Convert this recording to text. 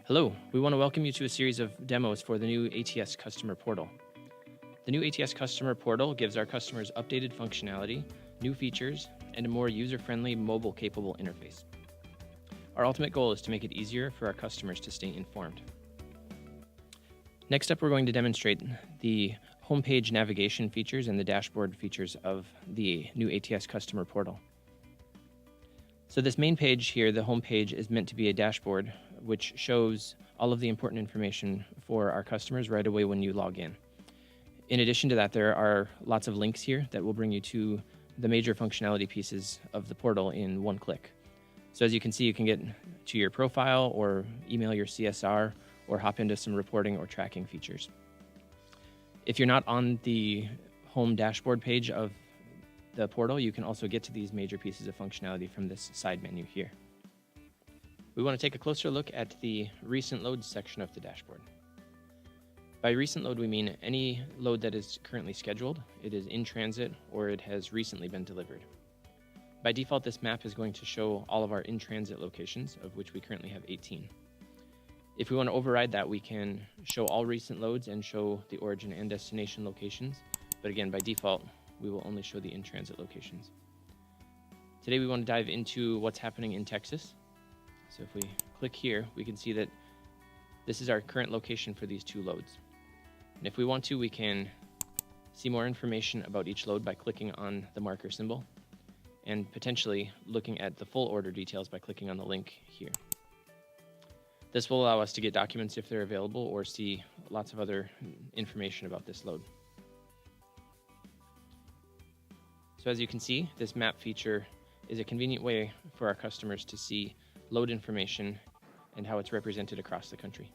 Hello, we want to welcome you to a series of demos for the new ATS Customer Portal. The new ATS Customer Portal gives our customers updated functionality, new features, and a more user-friendly, mobile-capable interface. Our ultimate goal is to make it easier for our customers to stay informed. Next up, we're going to demonstrate the homepage navigation features and the dashboard features of the new ATS Customer Portal. So this main page here, the home page, is meant to be a dashboard which shows all of the important information for our customers right away when you log in. In addition to that, there are lots of links here that will bring you to the major functionality pieces of the portal in one click. So as you can see, you can get to your profile or email your CSR or hop into some reporting or tracking features. If you're not on the home dashboard page of the portal, you can also get to these major pieces of functionality from this side menu here. We want to take a closer look at the recent loads section of the dashboard. By recent load, we mean any load that is currently scheduled, it is in transit, or it has recently been delivered. By default, this map is going to show all of our in-transit locations, of which we currently have 18. If we want to override that, we can show all recent loads and show the origin and destination locations. But again, by default, we will only show the in-transit locations. Today, we want to dive into what's happening in Texas. So if we click here, we can see that this is our current location for these two loads. And if we want to, we can see more information about each load by clicking on the marker symbol and potentially looking at the full order details by clicking on the link here. This will allow us to get documents if they're available or see lots of other information about this load. So as you can see, this map feature is a convenient way for our customers to see load information and how it's represented across the country.